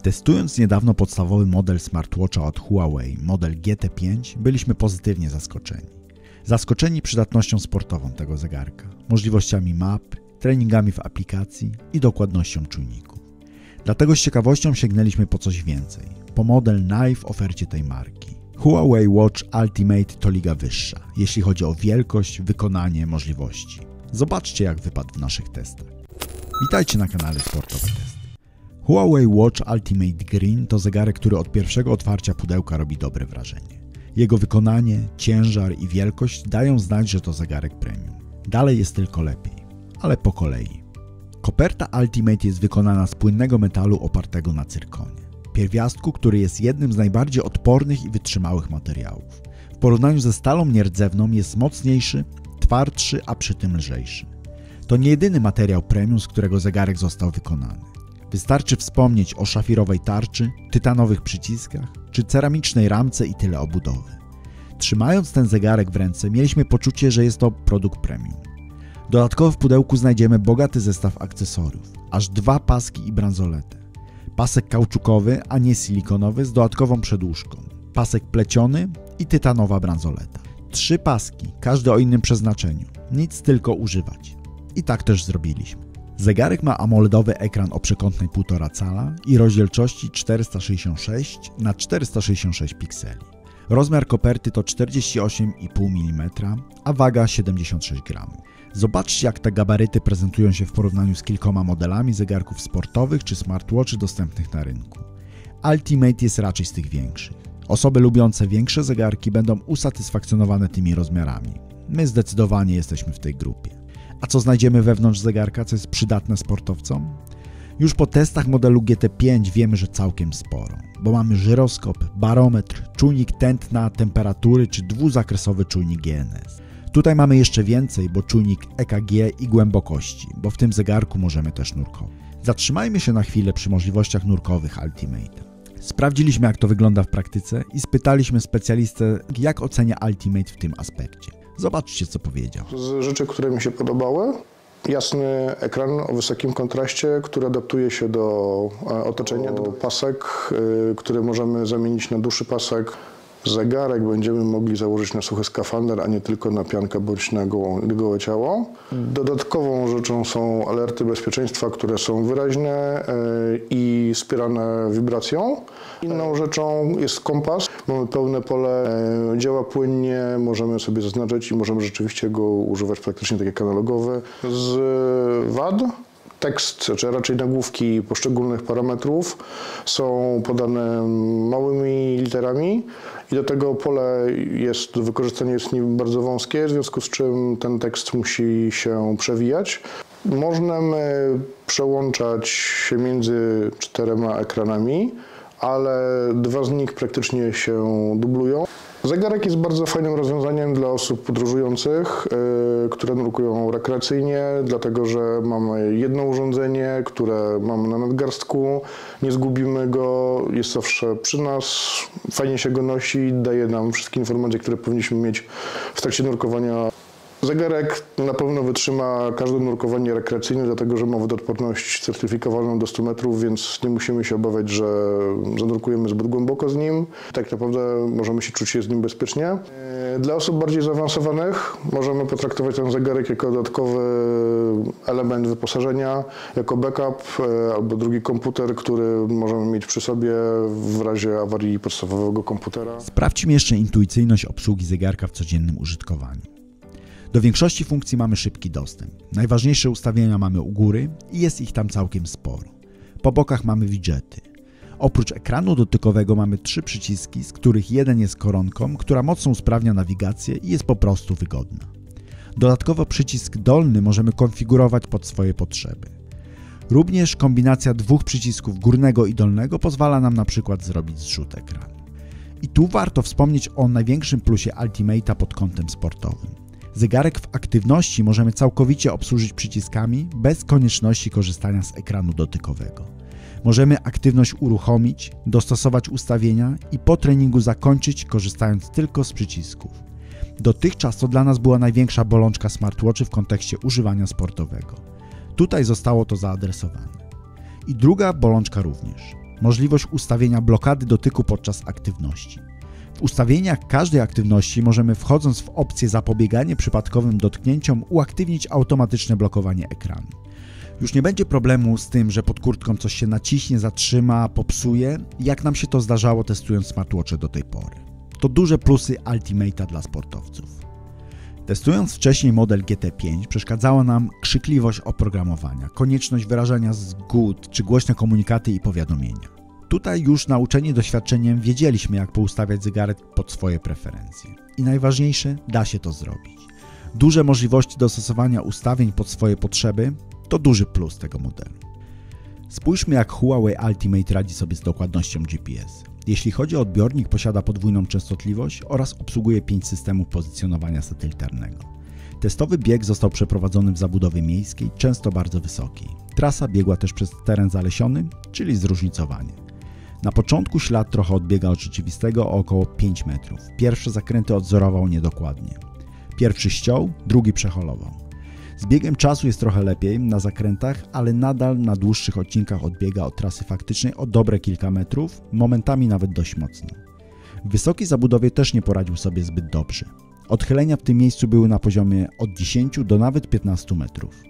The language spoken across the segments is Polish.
Testując niedawno podstawowy model smartwatcha od Huawei, model GT5, byliśmy pozytywnie zaskoczeni. Zaskoczeni przydatnością sportową tego zegarka, możliwościami map, treningami w aplikacji i dokładnością czujników. Dlatego z ciekawością sięgnęliśmy po coś więcej, po model Knife w ofercie tej marki. Huawei Watch Ultimate to liga wyższa, jeśli chodzi o wielkość, wykonanie, możliwości. Zobaczcie, jak wypadł w naszych testach. Witajcie na kanale Sportowe Testy. Huawei Watch Ultimate Green to zegarek, który od pierwszego otwarcia pudełka robi dobre wrażenie. Jego wykonanie, ciężar i wielkość dają znać, że to zegarek premium. Dalej jest tylko lepiej, ale po kolei. Koperta Ultimate jest wykonana z płynnego metalu opartego na cyrkonie. Pierwiastku, który jest jednym z najbardziej odpornych i wytrzymałych materiałów. W porównaniu ze stalą nierdzewną jest mocniejszy, twardszy, a przy tym lżejszy. To nie jedyny materiał premium, z którego zegarek został wykonany. Wystarczy wspomnieć o szafirowej tarczy, tytanowych przyciskach czy ceramicznej ramce i tyle obudowy. Trzymając ten zegarek w ręce mieliśmy poczucie, że jest to produkt premium. Dodatkowo w pudełku znajdziemy bogaty zestaw akcesoriów, aż 2 paski i bransoletę. Pasek kauczukowy, a nie silikonowy z dodatkową przedłużką, pasek pleciony i tytanowa bransoleta. 3 paski, każdy o innym przeznaczeniu, nic tylko używać. I tak też zrobiliśmy. Zegarek ma AMOLEDowy ekran o przekątnej 1,5 cala i rozdzielczości 466 na 466 pikseli. Rozmiar koperty to 48,5 mm, a waga 76 g. Zobaczcie, jak te gabaryty prezentują się w porównaniu z kilkoma modelami zegarków sportowych czy smartwatchy dostępnych na rynku. Ultimate jest raczej z tych większych. Osoby lubiące większe zegarki będą usatysfakcjonowane tymi rozmiarami. My zdecydowanie jesteśmy w tej grupie. A co znajdziemy wewnątrz zegarka, co jest przydatne sportowcom? Już po testach modelu GT5 wiemy, że całkiem sporo, bo mamy żyroskop, barometr, czujnik tętna, temperatury czy dwuzakresowy czujnik GNS. Tutaj mamy jeszcze więcej, bo czujnik EKG i głębokości, bo w tym zegarku możemy też nurkować. Zatrzymajmy się na chwilę przy możliwościach nurkowych Ultimate'a. Sprawdziliśmy, jak to wygląda w praktyce i spytaliśmy specjalistę, jak ocenia Ultimate w tym aspekcie. Zobaczcie, co powiedział. Z rzeczy, które mi się podobały, jasny ekran o wysokim kontraście, który adaptuje się do otoczenia, do pasek, który możemy zamienić na dłuższy pasek. Zegarek będziemy mogli założyć na suchy skafander, a nie tylko na piankę bądź na gołe ciało. Dodatkową rzeczą są alerty bezpieczeństwa, które są wyraźne i wspierane wibracją. Inną rzeczą jest kompas. Mamy pełne pole, działa płynnie, możemy sobie zaznaczyć i możemy rzeczywiście go używać praktycznie tak jak analogowy. Z wad tekst, czy raczej nagłówki poszczególnych parametrów są podane małymi literami i do tego pole wykorzystanie jest nim bardzo wąskie, w związku z czym ten tekst musi się przewijać. Możemy przełączać się między 4 ekranami, ale 2 z nich praktycznie się dublują. Zegarek jest bardzo fajnym rozwiązaniem dla osób podróżujących, które nurkują rekreacyjnie, dlatego że mamy jedno urządzenie, które mamy na nadgarstku, nie zgubimy go, jest zawsze przy nas, fajnie się go nosi, daje nam wszystkie informacje, które powinniśmy mieć w trakcie nurkowania. Zegarek na pewno wytrzyma każde nurkowanie rekreacyjne, dlatego że ma wodoodporność certyfikowaną do 100 metrów, więc nie musimy się obawiać, że zanurkujemy zbyt głęboko z nim. Tak naprawdę możemy się czuć z nim bezpiecznie. Dla osób bardziej zaawansowanych możemy potraktować ten zegarek jako dodatkowy element wyposażenia, jako backup albo drugi komputer, który możemy mieć przy sobie w razie awarii podstawowego komputera. Sprawdźmy jeszcze intuicyjność obsługi zegarka w codziennym użytkowaniu. Do większości funkcji mamy szybki dostęp. Najważniejsze ustawienia mamy u góry i jest ich tam całkiem sporo. Po bokach mamy widżety. Oprócz ekranu dotykowego mamy 3 przyciski, z których jeden jest koronką, która mocno usprawnia nawigację i jest po prostu wygodna. Dodatkowo przycisk dolny możemy konfigurować pod swoje potrzeby. Również kombinacja 2 przycisków górnego i dolnego pozwala nam na przykład zrobić zrzut ekranu. I tu warto wspomnieć o największym plusie Ultimate'a pod kątem sportowym. Zegarek w aktywności możemy całkowicie obsłużyć przyciskami bez konieczności korzystania z ekranu dotykowego. Możemy aktywność uruchomić, dostosować ustawienia i po treningu zakończyć, korzystając tylko z przycisków. Dotychczas to dla nas była największa bolączka smartwatchy w kontekście używania sportowego. Tutaj zostało to zaadresowane. I druga bolączka również. możliwość ustawienia blokady dotyku podczas aktywności. W ustawieniach każdej aktywności możemy, wchodząc w opcję zapobieganie przypadkowym dotknięciom, uaktywnić automatyczne blokowanie ekranu. Już nie będzie problemu z tym, że pod kurtką coś się naciśnie, zatrzyma, popsuje, jak nam się to zdarzało testując smartwatche do tej pory. To duże plusy Ultimate'a dla sportowców. Testując wcześniej model GT5 przeszkadzała nam krzykliwość oprogramowania, konieczność wyrażania zgód czy głośne komunikaty i powiadomienia. Tutaj już nauczeni doświadczeniem wiedzieliśmy, jak poustawiać zegarek pod swoje preferencje. I najważniejsze, da się to zrobić. Duże możliwości dostosowania ustawień pod swoje potrzeby to duży plus tego modelu. Spójrzmy, jak Huawei Ultimate radzi sobie z dokładnością GPS. Jeśli chodzi o odbiornik, posiada podwójną częstotliwość oraz obsługuje 5 systemów pozycjonowania satelitarnego. Testowy bieg został przeprowadzony w zabudowie miejskiej, często bardzo wysokiej. Trasa biegła też przez teren zalesiony, czyli zróżnicowanie. Na początku ślad trochę odbiega od rzeczywistego o około 5 metrów. Pierwsze zakręty odzorował niedokładnie. Pierwszy ściął, drugi przeholował. Z biegiem czasu jest trochę lepiej na zakrętach, ale nadal na dłuższych odcinkach odbiega od trasy faktycznej o dobre kilka metrów, momentami nawet dość mocno. W wysokiej zabudowie też nie poradził sobie zbyt dobrze. Odchylenia w tym miejscu były na poziomie od 10 do nawet 15 metrów.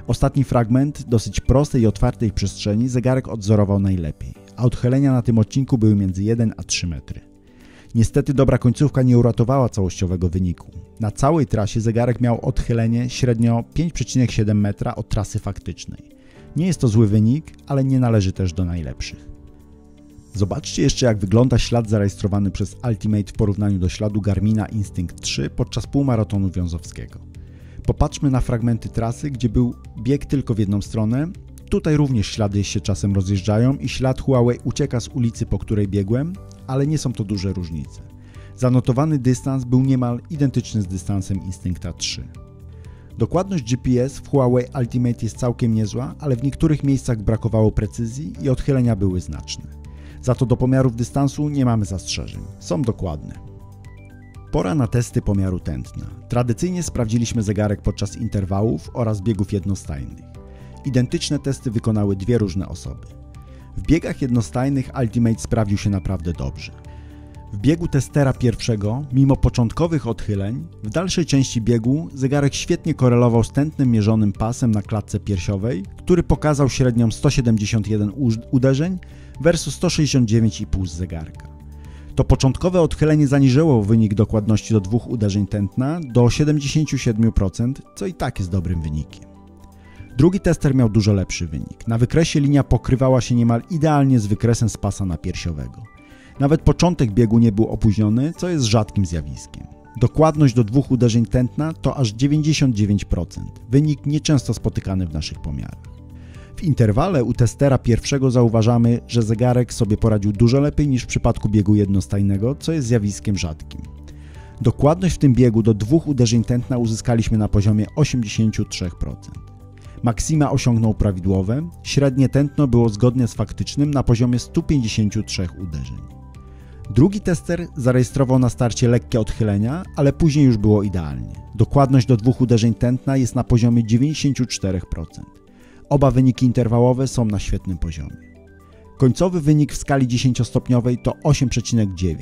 Ostatni fragment dosyć prostej i otwartej przestrzeni zegarek odzorował najlepiej, a odchylenia na tym odcinku były między 1 a 3 metry. Niestety dobra końcówka nie uratowała całościowego wyniku. Na całej trasie zegarek miał odchylenie średnio 5,7 metra od trasy faktycznej. Nie jest to zły wynik, ale nie należy też do najlepszych. Zobaczcie jeszcze, jak wygląda ślad zarejestrowany przez Ultimate w porównaniu do śladu Garmina Instinct 3 podczas półmaratonu wiązowskiego. Popatrzmy na fragmenty trasy, gdzie był bieg tylko w jedną stronę. Tutaj również ślady się czasem rozjeżdżają i ślad Huawei ucieka z ulicy, po której biegłem, ale nie są to duże różnice. Zanotowany dystans był niemal identyczny z dystansem Instincta 3. Dokładność GPS w Huawei Ultimate jest całkiem niezła, ale w niektórych miejscach brakowało precyzji i odchylenia były znaczne. Za to do pomiarów dystansu nie mamy zastrzeżeń. Są dokładne. Pora na testy pomiaru tętna. Tradycyjnie sprawdziliśmy zegarek podczas interwałów oraz biegów jednostajnych. Identyczne testy wykonały dwie różne osoby. W biegach jednostajnych Ultimate sprawdził się naprawdę dobrze. W biegu testera pierwszego, mimo początkowych odchyleń, w dalszej części biegu zegarek świetnie korelował z tętnem mierzonym pasem na klatce piersiowej, który pokazał średnią 171 uderzeń versus 169,5 z zegarka. To początkowe odchylenie zaniżyło wynik dokładności do 2 uderzeń tętna do 77%, co i tak jest dobrym wynikiem. Drugi tester miał dużo lepszy wynik. Na wykresie linia pokrywała się niemal idealnie z wykresem z pasa napiersiowego. Nawet początek biegu nie był opóźniony, co jest rzadkim zjawiskiem. Dokładność do 2 uderzeń tętna to aż 99%, wynik nieczęsto spotykany w naszych pomiarach. W interwale u testera pierwszego zauważamy, że zegarek sobie poradził dużo lepiej niż w przypadku biegu jednostajnego, co jest zjawiskiem rzadkim. Dokładność w tym biegu do 2 uderzeń tętna uzyskaliśmy na poziomie 83%. Maksima osiągnął prawidłowe, średnie tętno było zgodne z faktycznym na poziomie 153 uderzeń. Drugi tester zarejestrował na starcie lekkie odchylenia, ale później już było idealnie. Dokładność do 2 uderzeń tętna jest na poziomie 94%. Oba wyniki interwałowe są na świetnym poziomie. Końcowy wynik w skali 10-stopniowej to 8,9.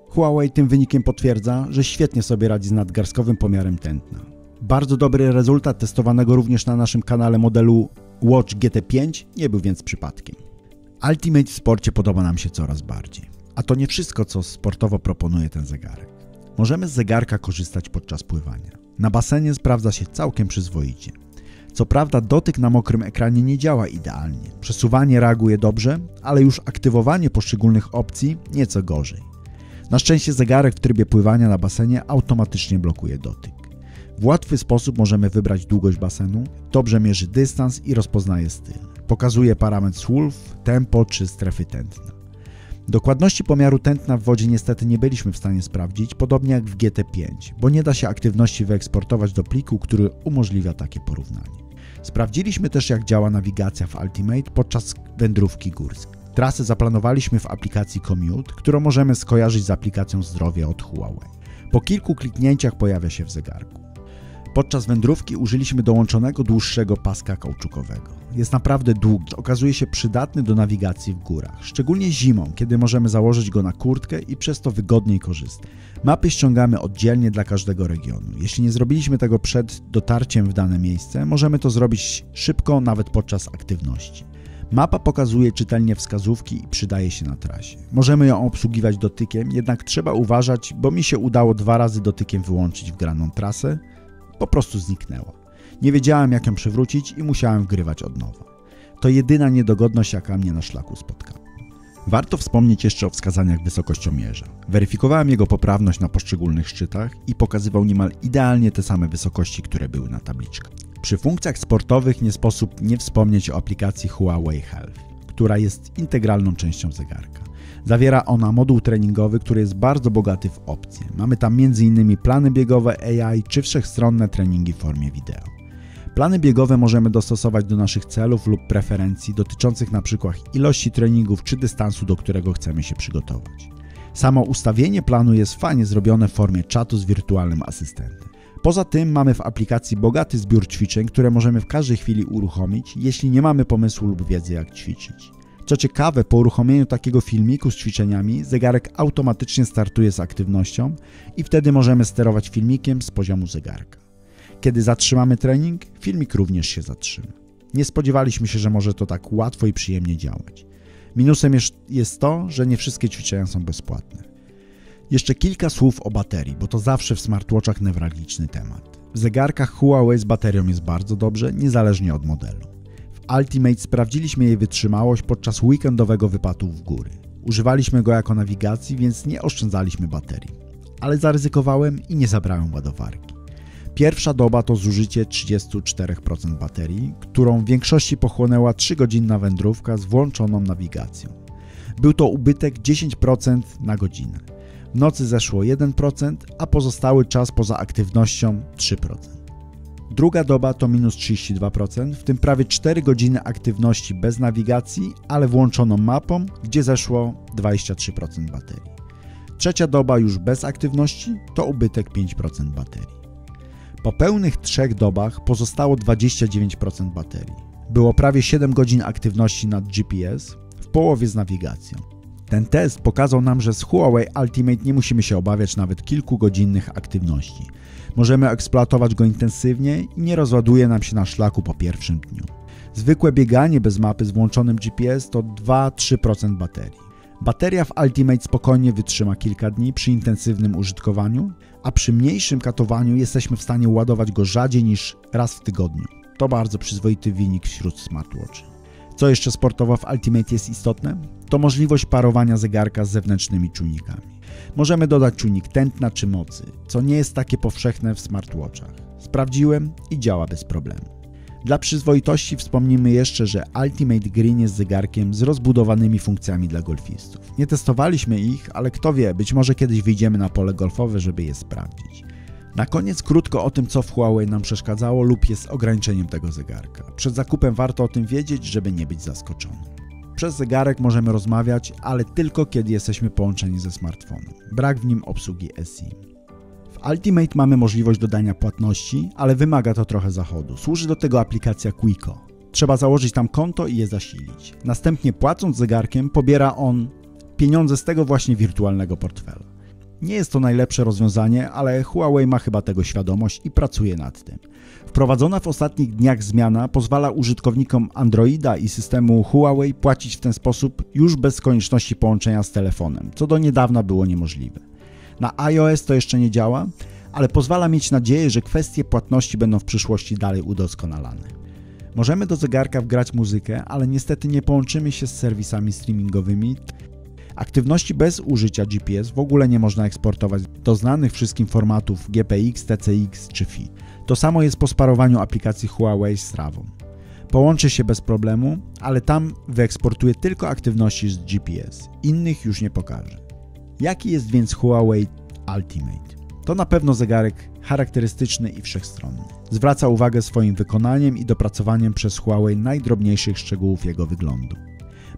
Huawei tym wynikiem potwierdza, że świetnie sobie radzi z nadgarstkowym pomiarem tętna. Bardzo dobry rezultat testowanego również na naszym kanale modelu Watch GT5 nie był więc przypadkiem. Ultimate w sporcie podoba nam się coraz bardziej. A to nie wszystko, co sportowo proponuje ten zegarek. Możemy z zegarka korzystać podczas pływania. Na basenie sprawdza się całkiem przyzwoicie. Co prawda dotyk na mokrym ekranie nie działa idealnie. Przesuwanie reaguje dobrze, ale już aktywowanie poszczególnych opcji nieco gorzej. Na szczęście zegarek w trybie pływania na basenie automatycznie blokuje dotyk. W łatwy sposób możemy wybrać długość basenu, dobrze mierzy dystans i rozpoznaje styl. Pokazuje parametr SWOLF, tempo czy strefy tętna. Dokładności pomiaru tętna w wodzie niestety nie byliśmy w stanie sprawdzić, podobnie jak w GT5, bo nie da się aktywności wyeksportować do pliku, który umożliwia takie porównanie. Sprawdziliśmy też, jak działa nawigacja w Ultimate podczas wędrówki górskiej. Trasę zaplanowaliśmy w aplikacji Commute, którą możemy skojarzyć z aplikacją Zdrowie od Huawei. Po kilku kliknięciach pojawia się w zegarku. Podczas wędrówki użyliśmy dołączonego dłuższego paska kauczukowego. Jest naprawdę długi, okazuje się przydatny do nawigacji w górach, szczególnie zimą, kiedy możemy założyć go na kurtkę i przez to wygodniej korzystać. Mapy ściągamy oddzielnie dla każdego regionu. Jeśli nie zrobiliśmy tego przed dotarciem w dane miejsce, możemy to zrobić szybko, nawet podczas aktywności. Mapa pokazuje czytelnie wskazówki i przydaje się na trasie. Możemy ją obsługiwać dotykiem, jednak trzeba uważać, bo mi się udało 2 razy dotykiem wyłączyć wgraną trasę. Po prostu zniknęła. Nie wiedziałem, jak ją przywrócić i musiałem wgrywać od nowa. To jedyna niedogodność, jaka mnie na szlaku spotkała. Warto wspomnieć jeszcze o wskazaniach wysokościomierza. Weryfikowałem jego poprawność na poszczególnych szczytach i pokazywał niemal idealnie te same wysokości, które były na tabliczkach. Przy funkcjach sportowych nie sposób nie wspomnieć o aplikacji Huawei Health, która jest integralną częścią zegarka. Zawiera ona moduł treningowy, który jest bardzo bogaty w opcje. Mamy tam m.in. plany biegowe, AI czy wszechstronne treningi w formie wideo. Plany biegowe możemy dostosować do naszych celów lub preferencji dotyczących np. ilości treningów czy dystansu, do którego chcemy się przygotować. Samo ustawienie planu jest fajnie zrobione w formie czatu z wirtualnym asystentem. Poza tym mamy w aplikacji bogaty zbiór ćwiczeń, które możemy w każdej chwili uruchomić, jeśli nie mamy pomysłu lub wiedzy, jak ćwiczyć. Co ciekawe, po uruchomieniu takiego filmiku z ćwiczeniami, zegarek automatycznie startuje z aktywnością i wtedy możemy sterować filmikiem z poziomu zegarka. Kiedy zatrzymamy trening, filmik również się zatrzyma. Nie spodziewaliśmy się, że może to tak łatwo i przyjemnie działać. Minusem jest to, że nie wszystkie ćwiczenia są bezpłatne. Jeszcze kilka słów o baterii, bo to zawsze w smartwatchach newralgiczny temat. W zegarkach Huawei z baterią jest bardzo dobrze, niezależnie od modelu. W Ultimate sprawdziliśmy jej wytrzymałość podczas weekendowego wypadu w góry. Używaliśmy go jako nawigacji, więc nie oszczędzaliśmy baterii. Ale zaryzykowałem i nie zabrałem ładowarki. Pierwsza doba to zużycie 34% baterii, którą w większości pochłonęła 3-godzinna wędrówka z włączoną nawigacją. Był to ubytek 10% na godzinę. W nocy zeszło 1%, a pozostały czas poza aktywnością 3%. Druga doba to minus 32%, w tym prawie 4 godziny aktywności bez nawigacji, ale włączoną mapą, gdzie zeszło 23% baterii. Trzecia doba już bez aktywności to ubytek 5% baterii. Po pełnych 3 dobach pozostało 29% baterii. Było prawie 7 godzin aktywności nad GPS, w połowie z nawigacją. Ten test pokazał nam, że z Huawei Ultimate nie musimy się obawiać nawet kilkugodzinnych aktywności. Możemy eksploatować go intensywnie i nie rozładuje nam się na szlaku po pierwszym dniu. Zwykłe bieganie bez mapy z włączonym GPS to 2-3% baterii. Bateria w Ultimate spokojnie wytrzyma kilka dni przy intensywnym użytkowaniu, a przy mniejszym katowaniu jesteśmy w stanie ładować go rzadziej niż raz w tygodniu. To bardzo przyzwoity wynik wśród smartwatchy. Co jeszcze sportowo w Ultimate jest istotne? To możliwość parowania zegarka z zewnętrznymi czujnikami. Możemy dodać czujnik tętna czy mocy, co nie jest takie powszechne w smartwatchach. Sprawdziłem i działa bez problemu. Dla przyzwoitości wspomnimy jeszcze, że Ultimate Green jest zegarkiem z rozbudowanymi funkcjami dla golfistów. Nie testowaliśmy ich, ale kto wie, być może kiedyś wyjdziemy na pole golfowe, żeby je sprawdzić. Na koniec krótko o tym, co w Huawei nam przeszkadzało lub jest ograniczeniem tego zegarka. Przed zakupem warto o tym wiedzieć, żeby nie być zaskoczonym. Przez zegarek możemy rozmawiać, ale tylko kiedy jesteśmy połączeni ze smartfonem. Brak w nim obsługi eSIM. W Ultimate mamy możliwość dodania płatności, ale wymaga to trochę zachodu. Służy do tego aplikacja Quico. Trzeba założyć tam konto i je zasilić. Następnie płacąc zegarkiem pobiera on pieniądze z tego właśnie wirtualnego portfela. Nie jest to najlepsze rozwiązanie, ale Huawei ma chyba tego świadomość i pracuje nad tym. Wprowadzona w ostatnich dniach zmiana pozwala użytkownikom Androida i systemu Huawei płacić w ten sposób już bez konieczności połączenia z telefonem, co do niedawna było niemożliwe. Na iOS to jeszcze nie działa, ale pozwala mieć nadzieję, że kwestie płatności będą w przyszłości dalej udoskonalane. Możemy do zegarka wgrać muzykę, ale niestety nie połączymy się z serwisami streamingowymi. Aktywności bez użycia GPS w ogóle nie można eksportować do znanych wszystkim formatów GPX, TCX czy FIT. To samo jest po sparowaniu aplikacji Huawei z Stravą. Połączy się bez problemu, ale tam wyeksportuje tylko aktywności z GPS. Innych już nie pokaże. Jaki jest więc Huawei Ultimate? To na pewno zegarek charakterystyczny i wszechstronny. Zwraca uwagę swoim wykonaniem i dopracowaniem przez Huawei najdrobniejszych szczegółów jego wyglądu.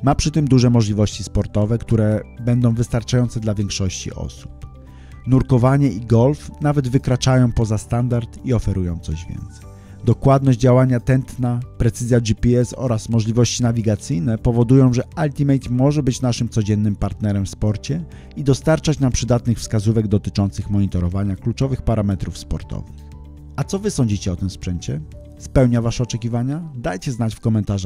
Ma przy tym duże możliwości sportowe, które będą wystarczające dla większości osób. Nurkowanie i golf nawet wykraczają poza standard i oferują coś więcej. Dokładność działania tętna, precyzja GPS oraz możliwości nawigacyjne powodują, że Ultimate może być naszym codziennym partnerem w sporcie i dostarczać nam przydatnych wskazówek dotyczących monitorowania kluczowych parametrów sportowych. A co Wy sądzicie o tym sprzęcie? Spełnia Wasze oczekiwania? Dajcie znać w komentarzach.